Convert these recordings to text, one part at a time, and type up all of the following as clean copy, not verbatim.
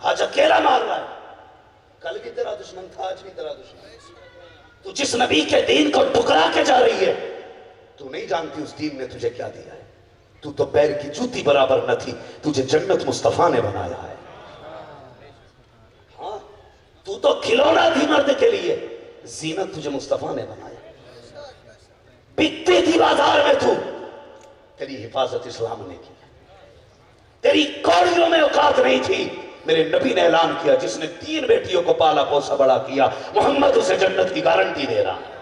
आज अकेला मार रहा है, कल भी तेरा दुश्मन था, आज भी तेरा दुश्मन है। तू जिस नबी के दीन को ठुकरा के जा रही है, तू नहीं जानती उस दीन ने तुझे क्या दिया है। तू तो पैर की जूती बराबर न थी, तुझे जन्नत मुस्तफा ने बनाया है। हाँ, तू तो खिलौना थी मर्द के लिए, जीनत तुझे मुस्तफा ने बनाया। बिकती थी बाजार में तू, तेरी हिफाजत इस्लाम ने की। तेरी कौड़ियों में औकात नहीं थी, मेरे नबी ने ऐलान किया जिसने 3 बेटियों को पाला पोसा बड़ा किया, मोहम्मद उसे जन्नत की गारंटी दे रहा है।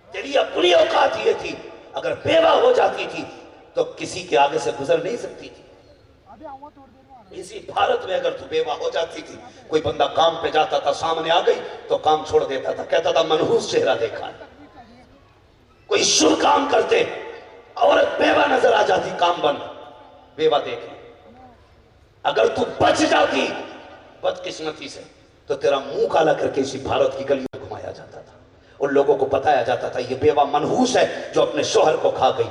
तेरी अपनी औकात ये थी, अगर बेवा हो जाती थी तो किसी के आगे से गुजर नहीं सकती थी। इसी भारत में अगर तू बेवा हो जाती थी, कोई बंदा काम पे जाता था, सामने आ गई तो काम छोड़ देता था, कहता था मनहूस चेहरा देखा है। कोई शुभ काम करते, औरत बेवा नजर आ जाती, काम बंद, बेवा देख। अगर तू बच जाती बदकिस्मती से तो तेरा मुंह काला करके इसी भारत की गलियों में घुमाया जाता था, उन लोगों को बताया जाता था ये बेवा मनहूस है जो अपने शोहर को खा गई।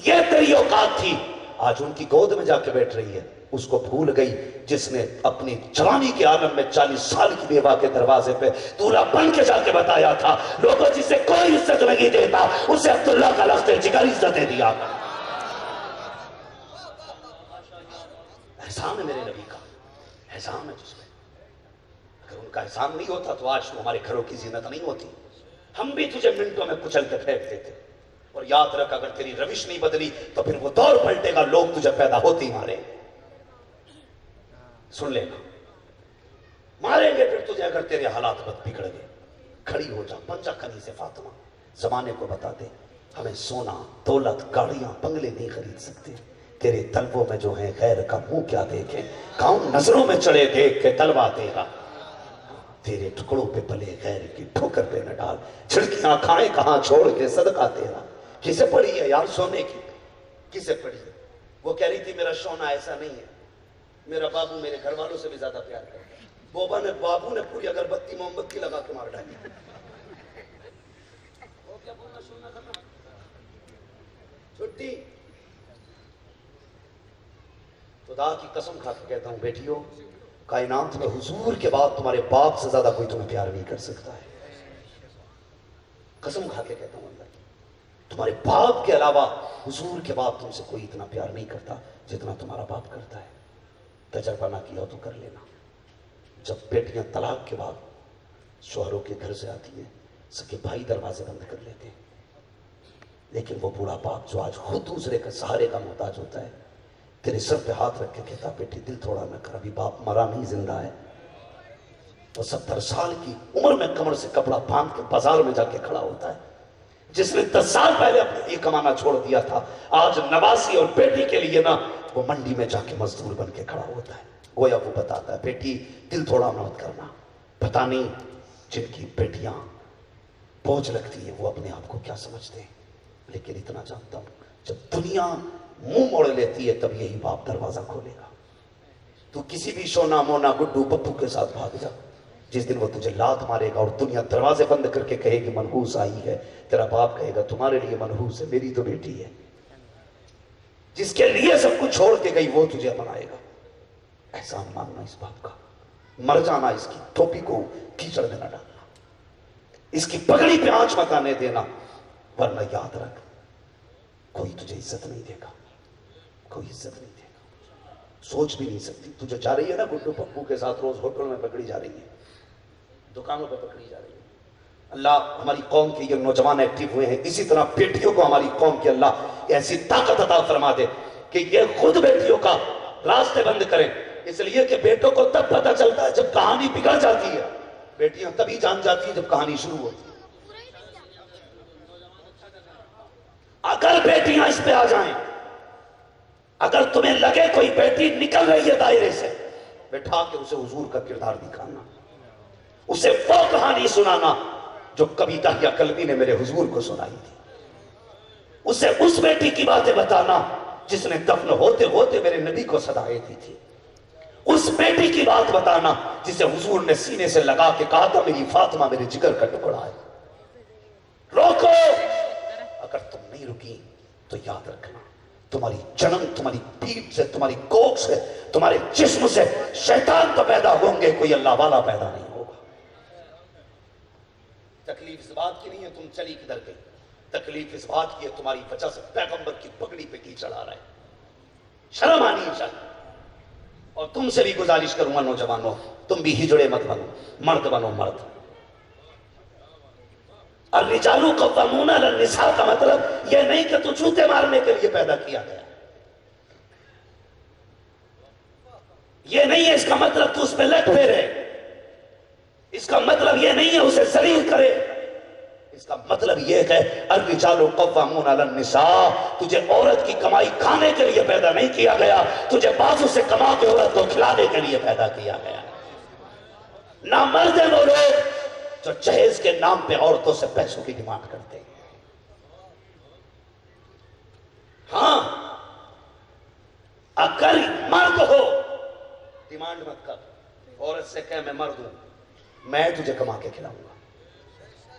ये तेरी औकात थी, आज उनकी गोद में जाके बैठ रही है, उसको भूल गई जिसने अपनी जवानी के आलम में 40 साल की बेवा के दरवाजे पे दूल्हा बन के जाके बताया था, लोगों जिसे कोई इज्जत नहीं देता उसे अब्दुल्ला का लफ्ज़ जिगर इज्जत दे दिया। एहसान है मेरे नबी का, एहसान है जिसमें, अगर उनका एहसान नहीं होता तो आज तो हमारे घरों की जीनत नहीं होती, हम भी तुझे मिनटों में कुचल के फेंक देते। और याद रख, अगर तेरी रविश नहीं बदली तो फिर वो दौर पलटेगा, लोग तुझे पैदा होते ही मारे। सुन लेना, मारेंगे फिर तुझे अगर तेरे हालात बद बिगड़ गए। खड़ी हो जा, बन जा खनी से फातिमा, जमाने को बता दे हमें सोना दौलत गाड़ियां बंगले नहीं खरीद सकते, तेरे तलबों में जो है गैर का मुंह क्या देखे, कौन नजरों में चढ़े देख के तलवा देगा, तेरे टुकड़ों पे पले गैर की ठोकर पे न डाल, छिड़कियां खाए कहां छोड़ के सदका तेरा। किसे पड़ी है यार सोने की, किसे पड़ी है? वो कह रही थी मेरा सोना ऐसा नहीं है, मेरा बाबू मेरे घर वालों से भी ज्यादा प्यार करता है। बाबू ने पूरी अगरबत्ती मोमबत्ती लगा के मार डाली। छुट्टी, खुदा की कसम खा के कहता हूं बेटियों, कायनात में हुजूर के बाद तुम्हारे बाप से ज्यादा कोई तुम्हें प्यार नहीं कर सकता है। कसम खा के कहता हूं अल्लाह की, तुम्हारे बाप के अलावा हुजूर के बाद तुमसे कोई इतना प्यार नहीं करता जितना तुम्हारा बाप करता है। तजर्बा ना किया तो कर लेना, जब बेटियां तलाक के बाद शौहरों के घर से आती हैं, सके भाई दरवाजे बंद कर लेते हैं, लेकिन वो बूढ़ा बाप जो आज खुद दूसरे के सहारे का मोहताज होता है, तेरे सर पे हाथ रख के कहता बेटी दिल थोड़ा न कर, अभी बाप मरा नहीं जिंदा है। वो 70 साल की उम्र में कमर से कपड़ा बांध के बाजार में जाके खड़ा होता है, जिसने 10 साल पहले अपने लिए कमाना छोड़ दिया था, आज नवासी और बेटी के लिए ना वो मंडी में जाके मजदूर बन के खड़ा होता है। गोया वो बताता है बेटी दिल थोड़ा मत करना, पता नहीं जिनकी बेटियां बोझ लगती है वो अपने आप को क्या समझते हैं, लेकिन इतना जानता हूं जब दुनिया मुंह मोड़ लेती है तब यही बाप दरवाजा खोलेगा। तू किसी भी सोना मोना गुड्डू पप्पू के साथ भाग जा, जिस दिन वो तुझे लात मारेगा और दुनिया दरवाजे बंद करके कहेगी मनहूस आई है, तेरा बाप कहेगा तुम्हारे लिए मनहूस है, मेरी तो बेटी है। जिसके लिए सब कुछ छोड़ के गई वो तुझे अपनाएगा। एहसान मानना इस बाप का, मर जाना, इसकी टोपी को कीचड़ में न डालना, इसकी पगड़ी पे आंच मत आने देना, वरना याद रख कोई तुझे इज्जत नहीं देगा, कोई इज्जत नहीं देगा। सोच भी नहीं सकती, तुझे जा रही है ना गुड्डू पप्पू के साथ रोज होटल में पकड़ी जा रही है, दुकानों पर पकड़ी जा रही है। अल्लाह हमारी कौम के ये नौजवान एक्टिव हुए हैं, इसी तरह बेटियों को हमारी कौम के अल्लाह ऐसी ताकत अता फरमा दे कि ये खुद बेटियों का रास्ते बंद करें। इसलिए कि बेटों को तब पता चलता है जब कहानी बिगड़ जाती है, बेटियां तभी जान जाती है जब कहानी शुरू होती है। अगर बेटियां इस पे आ जाएं, अगर तुम्हें लगे कोई बेटी निकल रही है दायरे से, बैठा के उसे हुजूर का किरदार दिखाना, उसे वो कहानी सुनाना जो कविता या कलमी ने मेरे हुजूर को सुनाई थी, उसे उस बेटी की बातें बताना जिसने दफन होते होते मेरे नबी को सदाएं दी थी, उस बेटी की बात बताना जिसे हुजूर ने सीने से लगा के कहा था मेरी फातिमा मेरे जिगर का टुकड़ा है। रोको, अगर तुम नहीं रुकी तो याद रखना तुम्हारी जन्म, तुम्हारी पीठ से, तुम्हारी कोख से, तुम्हारे जिस्म से शैतान तो पैदा होंगे, कोई अल्लाह वाला पैदा नहीं होगा। तकलीफ इस बात की नहीं है तुम चली किधर गई, तकलीफ इस बात की है तुम्हारी वजह से पैगंबर की पगड़ी पे कीचड़ आ रहा है। शर्म आनी चाहिए। और तुमसे भी गुजारिश करूंगा नौजवानों, तुम भी हिजड़े मत बनो, मर्द बनो मर्द। और रिजालू कव्वामूना अला निसा का मतलब यह नहीं कि तू जूते मारने के लिए पैदा किया गया, यह नहीं है इसका मतलब तू उस पर लट फेरे, इसका मतलब यह नहीं है उसे जलील करे, इसका मतलब यह है अर्रिजालु कव्वामूना अला निसा, तुझे औरत की कमाई खाने के लिए पैदा नहीं किया गया, तुझे बाजू से कमा के औरत को खिलाने के लिए पैदा किया गया। ना मर्द है वो लोग जो जहेज के नाम पे औरतों से पैसों की डिमांड करते हैं। हां, अगर मर्द हो डिमांड मत कर, औरत से कह मैं मर्द हूं, मैं तुझे कमा के खिलाऊंगा।